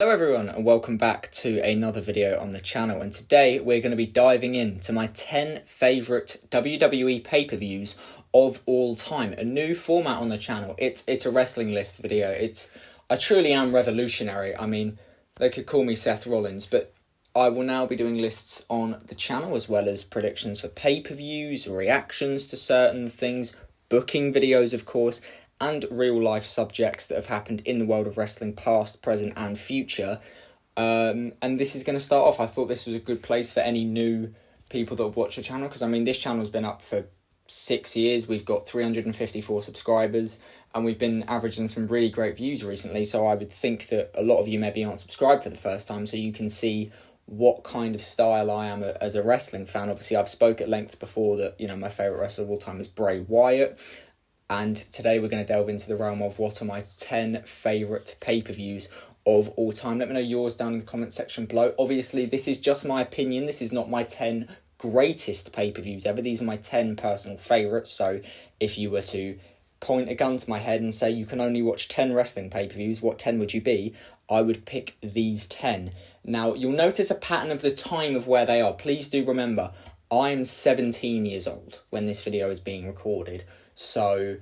Hello everyone and welcome back to another video on the channel, and today we're going to be diving into my 10 favourite WWE pay-per-views of all time. A new format on the channel. It's a wrestling list video. I truly am revolutionary. I mean, they could call me Seth Rollins, but I will now be doing lists on the channel as well as predictions for pay-per-views, reactions to certain things, booking videos of course, and real-life subjects that have happened in the world of wrestling, past, present, and future. And this is going to start off. I thought this was a good place for any new people that have watched the channel, because, I mean, this channel's been up for 6 years. We've got 354 subscribers, and we've been averaging some really great views recently, so I would think that a lot of you maybe aren't subscribed for the first time, so you can see what kind of style I am as a wrestling fan. Obviously, I've spoke at length before that, my favourite wrestler of all time is Bray Wyatt. And today we're going to delve into the realm of what are my 10 favourite pay-per-views of all time. Let me know yours down in the comment section below. Obviously, this is just my opinion. This is not my 10 greatest pay-per-views ever. These are my 10 personal favourites. So if you were to point a gun to my head and say you can only watch 10 wrestling pay-per-views, what 10 would you be? I would pick these 10. Now, you'll notice a pattern of the time of where they are. Please do remember, I'm 17 years old when this video is being recorded. So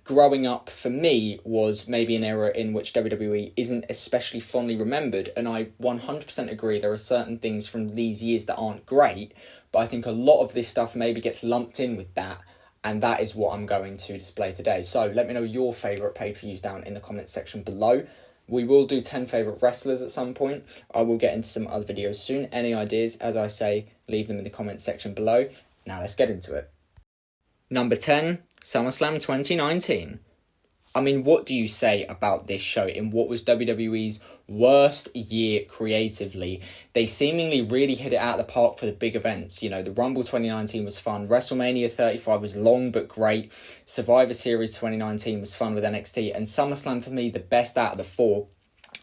growing up for me was maybe an era in which WWE isn't especially fondly remembered, and I 100% agree there are certain things from these years that aren't great, but I think a lot of this stuff maybe gets lumped in with that, and that is what I'm going to display today. So let me know your favourite pay-per-views down in the comments section below. We will do 10 favourite wrestlers at some point. I will get into some other videos soon. Any ideas, as I say, leave them in the comments section below. Now let's get into it. Number 10, SummerSlam 2019. I mean, what do you say about this show in what was WWE's worst year creatively? They seemingly really hit it out of the park for the big events. The Rumble 2019 was fun. WrestleMania 35 was long but great. Survivor Series 2019 was fun with NXT. And SummerSlam, for me, the best out of the four.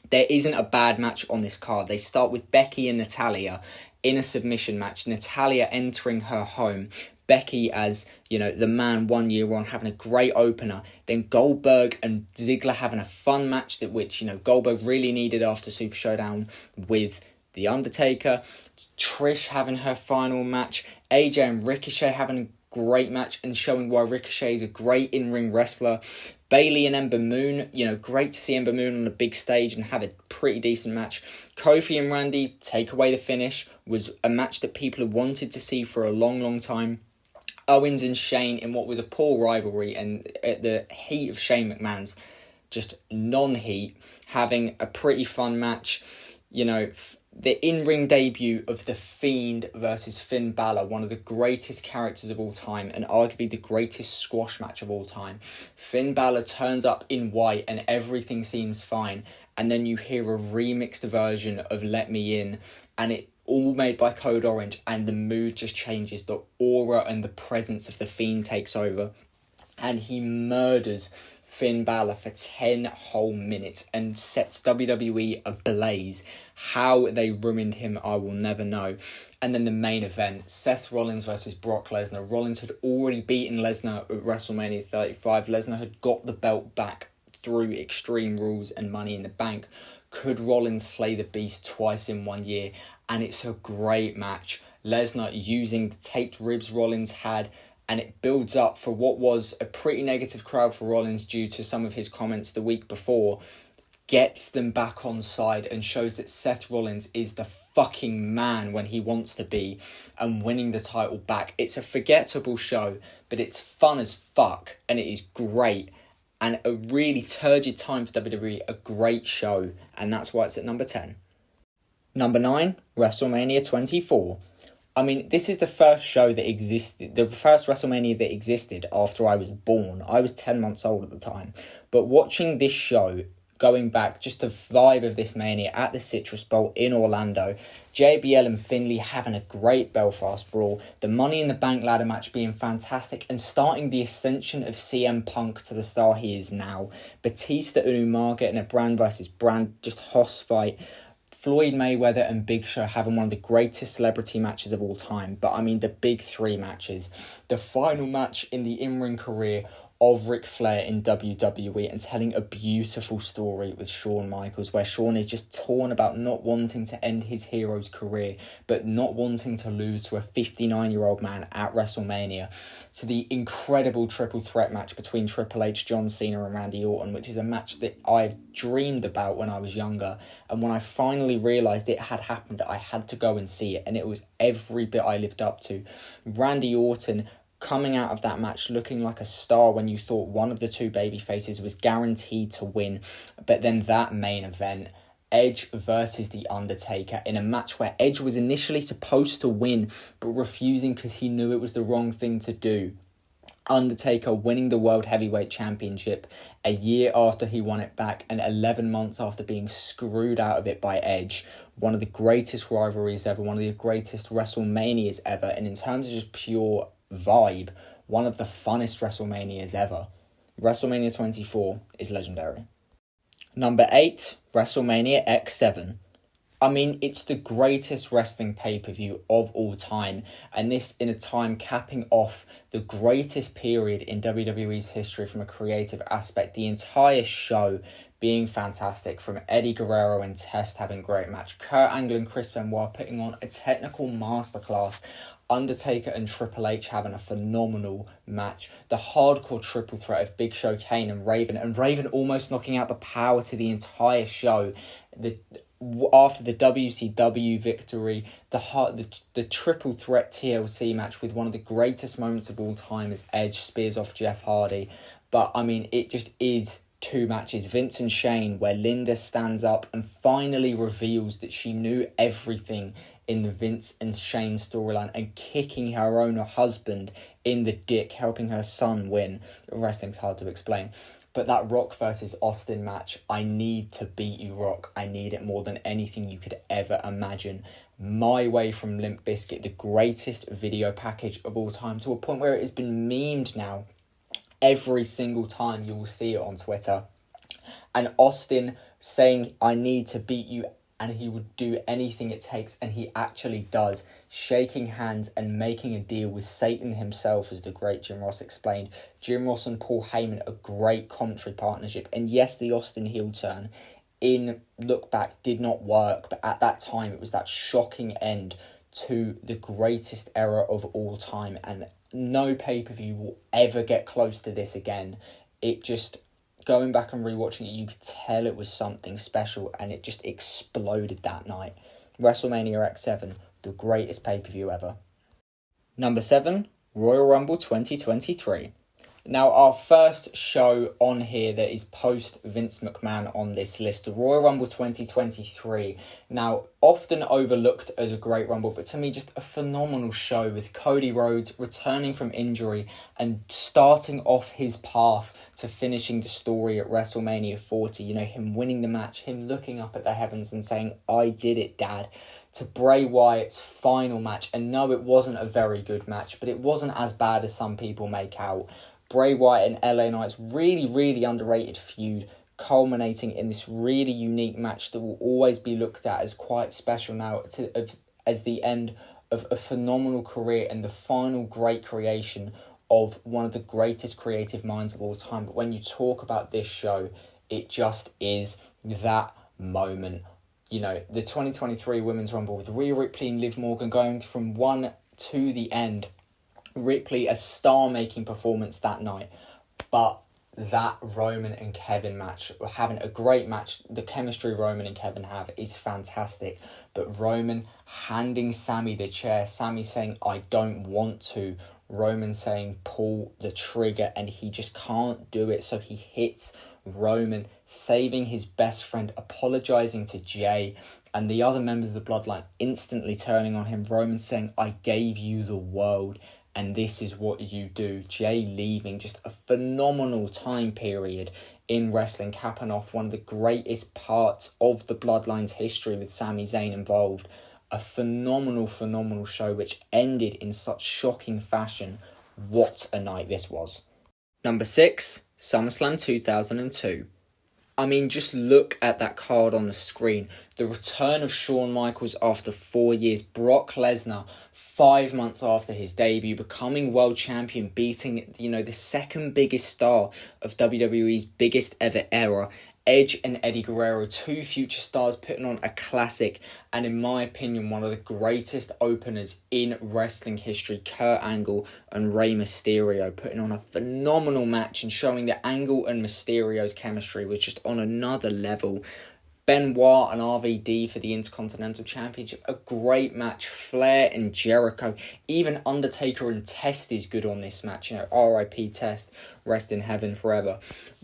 There isn't a bad match on this card. They start with Becky and Natalya in a submission match. Natalya entering her home. Becky as, the man 1 year on, having a great opener. Then Goldberg and Ziggler having a fun match which Goldberg really needed after Super Showdown with The Undertaker. Trish having her final match. AJ and Ricochet having a great match and showing why Ricochet is a great in-ring wrestler. Bayley and Ember Moon, great to see Ember Moon on a big stage and have a pretty decent match. Kofi and Randy take away the finish, was a match that people had wanted to see for a long, long time. Owens and Shane in what was a poor rivalry, and at the heat of Shane McMahon's just non-heat, having a pretty fun match. The in-ring debut of The Fiend versus Finn Balor, one of the greatest characters of all time and arguably the greatest squash match of all time. Finn Balor turns up in white and everything seems fine, and then you hear a remixed version of Let Me In, and it all made by Code Orange, and the mood just changes. The aura and the presence of The Fiend takes over, and he murders Finn Balor for 10 whole minutes and sets WWE ablaze. How they ruined him, I will never know. And then the main event, Seth Rollins versus Brock Lesnar. Rollins had already beaten Lesnar at WrestleMania 35. Lesnar had got the belt back through Extreme Rules and Money in the Bank. Could Rollins slay the beast twice in 1 year? And it's a great match. Lesnar using the taped ribs Rollins had, and it builds up for what was a pretty negative crowd for Rollins due to some of his comments the week before. Gets them back on side and shows that Seth Rollins is the fucking man when he wants to be, and winning the title back. It's a forgettable show, but it's fun as fuck, and it is great. And a really turgid time for WWE, a great show, and that's why it's at number 10. Number 9, WrestleMania 24. I mean, this is the first show that existed, the first WrestleMania that existed after I was born. I was 10 months old at the time. But watching this show, going back, just the vibe of this Mania at the Citrus Bowl in Orlando, JBL and Finlay having a great Belfast brawl, the Money in the Bank ladder match being fantastic, and starting the ascension of CM Punk to the star he is now. Batista and Umaga in a brand versus brand, just hoss fight. Floyd Mayweather and Big Show having one of the greatest celebrity matches of all time. But I mean, the big three matches. The final match in the in-ring career of Ric Flair in WWE and telling a beautiful story with Shawn Michaels, where Shawn is just torn about not wanting to end his hero's career, but not wanting to lose to a 59-year-old man at WrestleMania, to the incredible triple threat match between Triple H, John Cena and Randy Orton, which is a match that I've dreamed about when I was younger, and when I finally realised it had happened, I had to go and see it, and it was every bit I lived up to. Randy Orton coming out of that match looking like a star when you thought one of the two baby faces was guaranteed to win. But then that main event, Edge versus The Undertaker, in a match where Edge was initially supposed to win but refusing because he knew it was the wrong thing to do. Undertaker winning the World Heavyweight Championship a year after he won it back and 11 months after being screwed out of it by Edge. One of the greatest rivalries ever, one of the greatest WrestleManias ever, and in terms of just pure vibe, one of the funnest WrestleManias ever. WrestleMania 24 is legendary. Number 8, WrestleMania X7. I mean, it's the greatest wrestling pay-per-view of all time, and this in a time capping off the greatest period in WWE's history from a creative aspect. The entire show being fantastic, from Eddie Guerrero and Test having a great match, Kurt Angle and Chris Benoit putting on a technical masterclass, Undertaker and Triple H having a phenomenal match, the hardcore triple threat of Big Show, Kane and Raven almost knocking out the power to the entire show. After the WCW victory, the triple threat TLC match with one of the greatest moments of all time as Edge spears off Jeff Hardy. But I mean, it just is two matches. Vince and Shane, where Linda stands up and finally reveals that she knew everything in the Vince and Shane storyline and kicking her own husband in the dick, helping her son win. Wrestling's hard to explain. But that Rock versus Austin match, I need to beat you, Rock. I need it more than anything you could ever imagine. My Way from Limp Bizkit, the greatest video package of all time, to a point where it has been memed now. Every single time you will see it on Twitter. And Austin saying, I need to beat you, and he would do anything it takes, and he actually does, shaking hands and making a deal with Satan himself, as the great Jim Ross explained. Jim Ross and Paul Heyman, a great commentary partnership, and yes, the Austin heel turn in look back did not work, but at that time it was that shocking end to the greatest era of all time, and no pay-per-view will ever get close to this again. It just, going back and rewatching it, you could tell it was something special, and it just exploded that night. WrestleMania X7, the greatest pay-per-view ever. Number 7, Royal Rumble 2023. Now, our first show on here that is post Vince McMahon on this list, the Royal Rumble 2023. Now, often overlooked as a great Rumble, but to me, just a phenomenal show with Cody Rhodes returning from injury and starting off his path to finishing the story at WrestleMania 40. You know, him winning the match, him looking up at the heavens and saying, I did it, Dad. To Bray Wyatt's final match, and no, it wasn't a very good match, but it wasn't as bad as some people make out. Bray Wyatt and LA Knight's really, really underrated feud, culminating in this really unique match that will always be looked at as quite special now, as the end of a phenomenal career and the final great creation of one of the greatest creative minds of all time. But when you talk about this show, it just is that moment. You know, the 2023 Women's Rumble with Rhea Ripley and Liv Morgan going from one to the end. Ripley, a star-making performance that night. But that Roman and Kevin match, having a great match, the chemistry Roman and Kevin have is fantastic. But Roman handing Sammy the chair, Sammy saying, I don't want to. Roman saying, pull the trigger, and he just can't do it. So he hits Roman, saving his best friend, apologising to Jay, and the other members of the bloodline instantly turning on him. Roman saying, I gave you the world, and this is what you do. Jay leaving, just a phenomenal time period in wrestling, capping off one of the greatest parts of the bloodline's history with Sami Zayn involved. A phenomenal, phenomenal show which ended in such shocking fashion. What a night this was. Number 6, SummerSlam 2002. I mean, just look at that card on the screen. The return of Shawn Michaels after 4 years. Brock Lesnar, 5 months after his debut, becoming world champion, beating, the second biggest star of WWE's biggest ever era. Edge and Eddie Guerrero, two future stars, putting on a classic and, in my opinion, one of the greatest openers in wrestling history. Kurt Angle and Rey Mysterio putting on a phenomenal match and showing that Angle and Mysterio's chemistry was just on another level. Benoit and RVD for the Intercontinental Championship, a great match. Flair and Jericho, even Undertaker and Test is good on this match. R.I.P. Test, rest in heaven forever.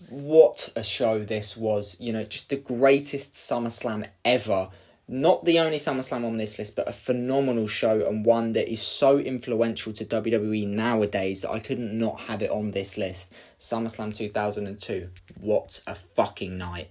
What a show this was. Just the greatest SummerSlam ever. Not the only SummerSlam on this list, but a phenomenal show, and one that is so influential to WWE nowadays that I couldn't not have it on this list. SummerSlam 2002. What a fucking night.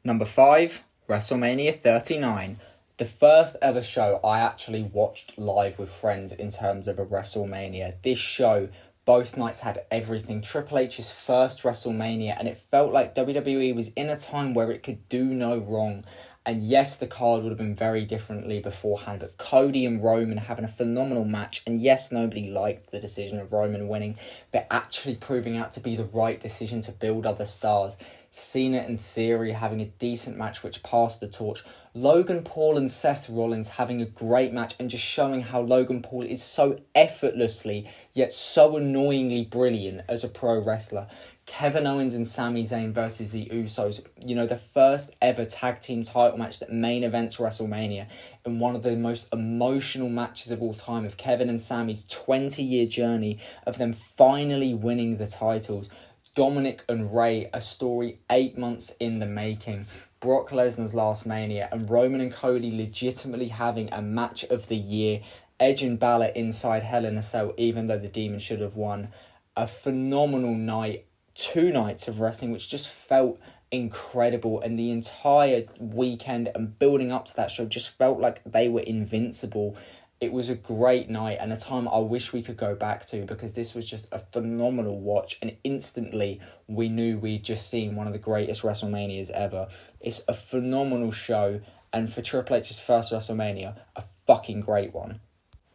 Number 5, WrestleMania 39. The first ever show I actually watched live with friends in terms of a WrestleMania. This show, both nights had everything. Triple H's first WrestleMania, and it felt like WWE was in a time where it could do no wrong. And yes, the card would have been very differently beforehand, but Cody and Roman having a phenomenal match. And yes, nobody liked the decision of Roman winning, but actually proving out to be the right decision to build other stars. Cena and Theory having a decent match which passed the torch. Logan Paul and Seth Rollins having a great match and just showing how Logan Paul is so effortlessly yet so annoyingly brilliant as a pro wrestler. Kevin Owens and Sami Zayn versus the Usos, the first ever tag team title match that main events WrestleMania, in one of the most emotional matches of all time, of Kevin and Sami's 20-year journey of them finally winning the titles. Dominic and Ray, a story 8 months in the making. Brock Lesnar's last Mania, and Roman and Cody legitimately having a match of the year. Edge and Balor inside Hell in a Cell, even though the Demon should have won. A phenomenal night, 2 nights of wrestling, which just felt incredible, and the entire weekend and building up to that show just felt like they were invincible. It was a great night and a time I wish we could go back to, because this was just a phenomenal watch, and instantly we knew we'd just seen one of the greatest WrestleManias ever. It's a phenomenal show, and for Triple H's first WrestleMania, a fucking great one.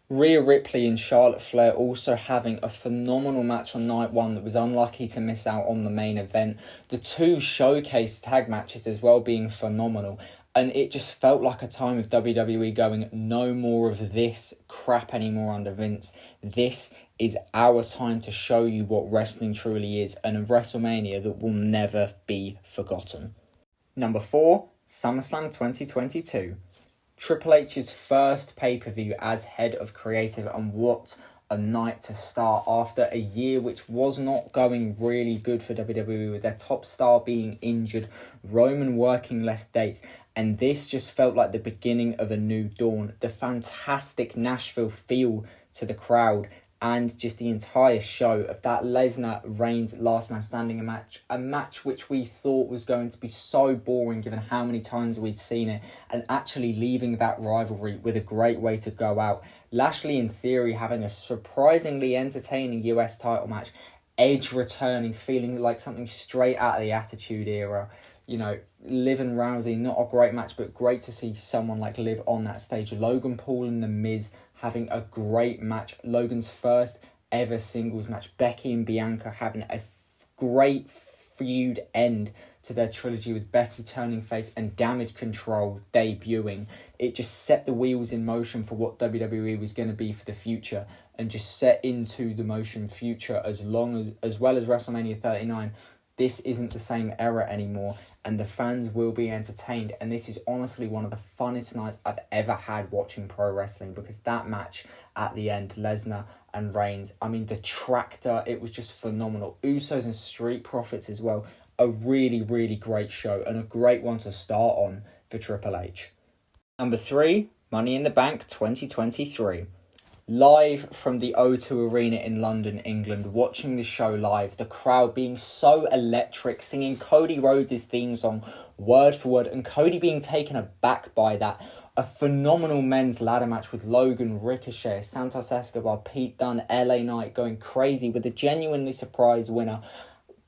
Rhea Ripley and Charlotte Flair also having a phenomenal match on night 1 that was unlucky to miss out on the main event. The 2 showcase tag matches as well being phenomenal. And it just felt like a time of WWE going, no more of this crap anymore under Vince. This is our time to show you what wrestling truly is, and a WrestleMania that will never be forgotten. Number 4, SummerSlam 2022. Triple H's first pay-per-view as head of creative, and what a night to start after a year which was not going really good for WWE, with their top star being injured, Roman working less dates, and this just felt like the beginning of a new dawn. The fantastic Nashville feel to the crowd, and just the entire show of that Lesnar-Reigns Last Man Standing a match which we thought was going to be so boring given how many times we'd seen it, and actually leaving that rivalry with a great way to go out. Lashley and Theory having a surprisingly entertaining US title match. Edge returning, feeling like something straight out of the Attitude Era. Liv and Rousey, not a great match, but great to see someone like Liv on that stage. Logan Paul and The Miz having a great match. Logan's first ever singles match. Becky and Bianca having a great feud end to their trilogy, with Becky turning face and Damage Control debuting. It just set the wheels in motion for what WWE was going to be for the future, and just set into the motion future as well as WrestleMania 39. This isn't the same era anymore, and the fans will be entertained. And this is honestly one of the funnest nights I've ever had watching pro wrestling, because that match at the end, Lesnar and Reigns, the tractor, it was just phenomenal. Usos and Street Profits as well. A really, really great show, and a great one to start on for Triple H. Number 3, Money in the Bank 2023. Live from the O2 Arena in London, England, watching the show live, the crowd being so electric, singing Cody Rhodes' theme song word for word, and Cody being taken aback by that. A phenomenal men's ladder match with Logan, Ricochet, Santos Escobar, Pete Dunne, LA Knight going crazy with a genuinely surprised winner.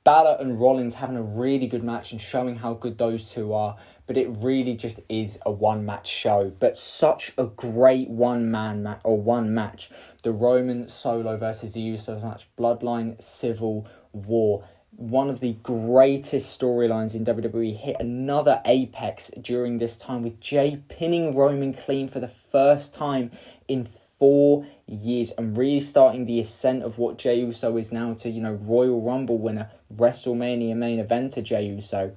Balor and Rollins having a really good match and showing how good those two are, but it really just is a one-match show. But such a great one match. The Roman Solo versus the Usos match, Bloodline Civil War. One of the greatest storylines in WWE hit another apex during this time, with Jay pinning Roman clean for the first time in 4 years and really starting the ascent of what Jey Uso is now to, Royal Rumble winner, WrestleMania main eventer Jey Uso.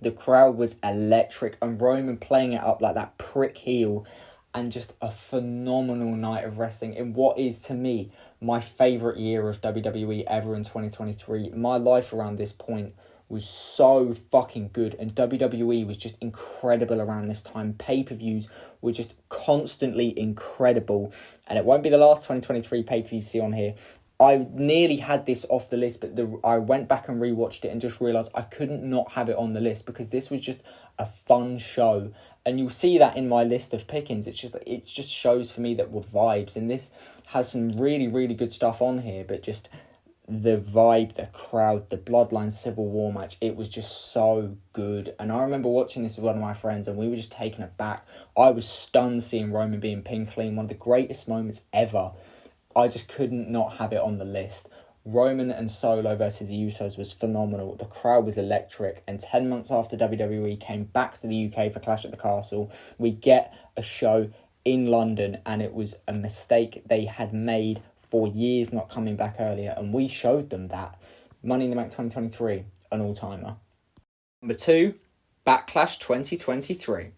The crowd was electric, and Roman playing it up like that prick heel, and just a phenomenal night of wrestling in what is, to me, my favourite year of WWE ever in 2023. My life around this point was so fucking good, and WWE was just incredible around this time. Pay-per-views were just constantly incredible, and it won't be the last 2023 pay-per-view you see on here. I nearly had this off the list, but I went back and rewatched it and just realised I couldn't not have it on the list, because this was just a fun show. And you'll see that in my list of pickings. It just shows for me that we're vibes, and this has some really, really good stuff on here, but just the vibe, the crowd, the Bloodline Civil War match, it was just so good. And I remember watching this with one of my friends, and we were just taken aback. I was stunned seeing Roman being pinned clean, one of the greatest moments ever. I just couldn't not have it on the list. Roman and Solo versus the Usos was phenomenal. The crowd was electric. And 10 months after WWE came back to the UK for Clash at the Castle, we get a show in London, and it was a mistake they had made for years not coming back earlier, and we showed them that. Money in the Bank 2023, an all-timer. Number 2, Backlash 2023.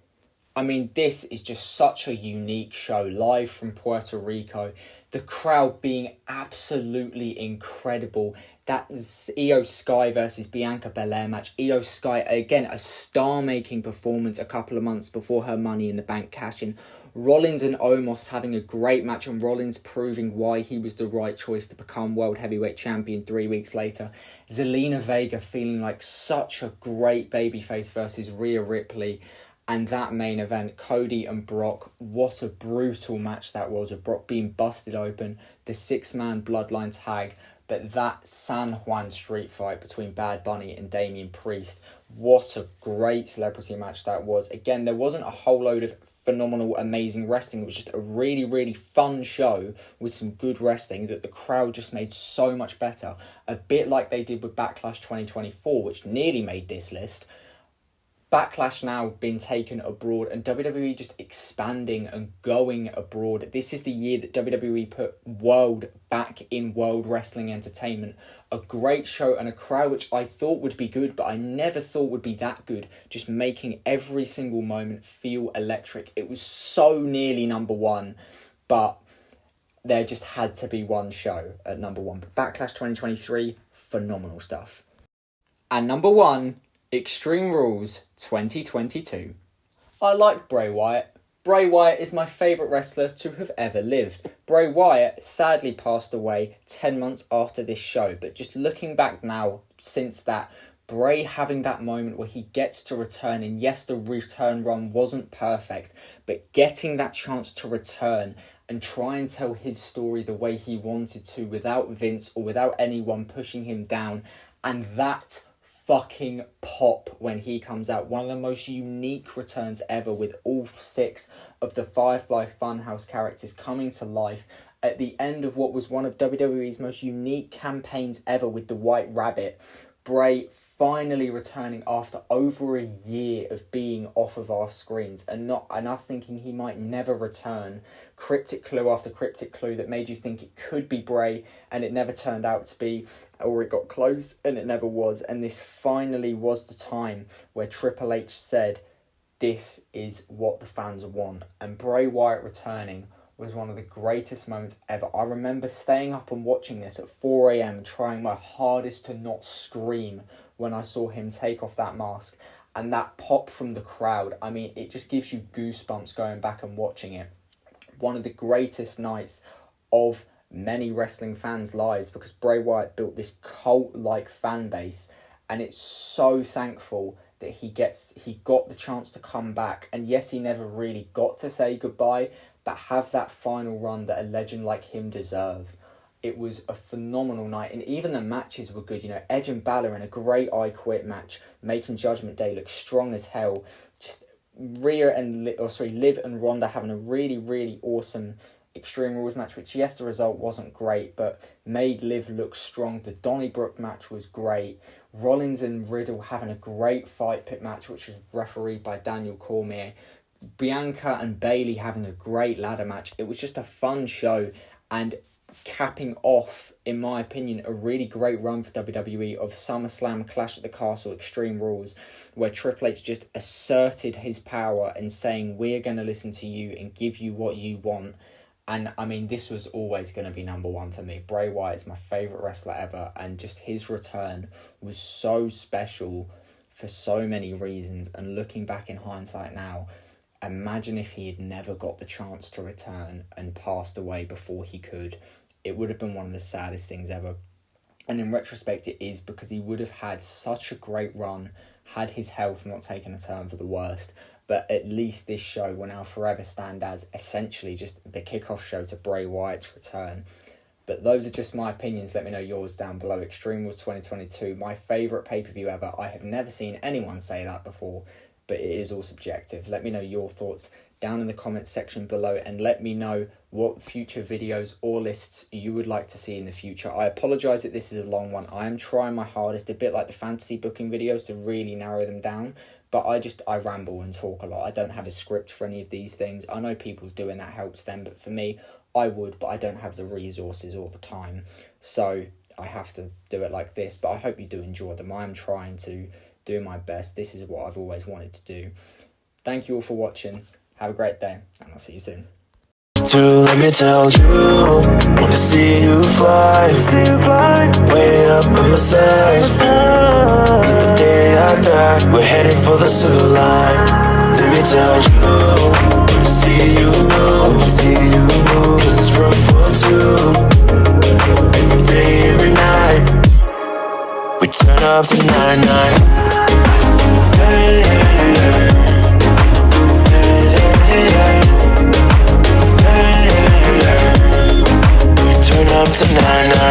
I mean, this is just such a unique show, live from Puerto Rico. The crowd being absolutely incredible. That Io Sky versus Bianca Belair match. Io Sky, again, a star-making performance a couple of months before her Money in the Bank cash-in. Rollins and Omos having a great match, and Rollins proving why he was the right choice to become World Heavyweight Champion 3 weeks later. Zelina Vega feeling like such a great babyface versus Rhea Ripley. And that main event, Cody and Brock, what a brutal match that was, with Brock being busted open, the 6-man Bloodline tag. But that San Juan street fight between Bad Bunny and Damian Priest, what a great celebrity match that was. Again, there wasn't a whole load of phenomenal, amazing wrestling. It was just a really, really fun show with some good wrestling that the crowd just made so much better. A bit like they did with Backlash 2024, which nearly made this list. Backlash now been taken abroad, and WWE just expanding and going abroad. This is the year that WWE put world back in world wrestling entertainment. A great show and a crowd which I thought would be good, but I never thought would be that good. Just making every single moment feel electric. It was so nearly number 1, but there just had to be one show at number 1. But Backlash 2023, phenomenal stuff. And number 1... Extreme Rules 2022. I like Bray Wyatt. Bray Wyatt is my favourite wrestler to have ever lived. Bray Wyatt sadly passed away 10 months after this show, but just looking back now, since that, Bray having that moment where he gets to return, and yes, the return run wasn't perfect, but getting that chance to return and try and tell his story the way he wanted to, without Vince or without anyone pushing him down, and that fucking pop when he comes out. One of the most unique returns ever, with all 6 of the Firefly Funhouse characters coming to life at the end of what was one of WWE's most unique campaigns ever, with the White Rabbit. Bray finally returning after over a year of being off of our screens, and us thinking he might never return. Cryptic clue after cryptic clue that made you think it could be Bray, and it never turned out to be, or it got close and it never was. And this finally was the time where Triple H said, this is what the fans want. And Bray Wyatt returning was one of the greatest moments ever. I remember staying up and watching this at 4 a.m, trying my hardest to not scream when I saw him take off that mask. And that pop from the crowd, I mean, it just gives you goosebumps going back and watching it. One of the greatest nights of many wrestling fans' lives, because Bray Wyatt built this cult-like fan base, and it's so thankful that he got the chance to come back. And yes, he never really got to say goodbye, but have that final run that a legend like him deserved. It was a phenomenal night, and even the matches were good. You know, Edge and Balor in a great I Quit match, making Judgment Day look strong as hell. Just Liv and Ronda having a really, really awesome Extreme Rules match, which, yes, the result wasn't great, but made Liv look strong. The Donnybrook match was great. Rollins and Riddle having a great fight pit match, which was refereed by Daniel Cormier. Bianca and Bayley having a great ladder match. It was just a fun show, and capping off, in my opinion, a really great run for WWE of SummerSlam, Clash at the Castle, Extreme Rules, where Triple H just asserted his power and saying, we're going to listen to you and give you what you want. And I mean, this was always going to be number one for me. Bray Wyatt is my favourite wrestler ever, and just his return was so special for so many reasons. And looking back in hindsight now, imagine if he had never got the chance to return and passed away before he could. It would have been one of the saddest things ever. And in retrospect, it is, because he would have had such a great run had his health not taken a turn for the worst. But at least this show will now forever stand as essentially just the kickoff show to Bray Wyatt's return. But those are just my opinions. Let me know yours down below. Extreme Rules 2022, my favourite pay-per-view ever. I have never seen anyone say that before, but it is all subjective. Let me know your thoughts down in the comments section below, and let me know what future videos or lists you would like to see in the future. I apologise that this is a long one. I am trying my hardest, a bit like the fantasy booking videos, to really narrow them down, but I ramble and talk a lot. I don't have a script for any of these things. I know people do, and that helps them, but for me, I would, but I don't have the resources all the time, so I have to do it like this. But I hope you do enjoy them. I am trying to do my best. This is what I've always wanted to do. Thank you all for watching. Have a great day, and I'll see you soon. Let me tell you, wanna see you fly, way up on my side, till the day I die, we're headed for the silver line. Let me tell you, wanna see you move, cause it's room for two, every day, every night, we turn up to 9-9. Hey, hey, hey. Turn up to 9-9.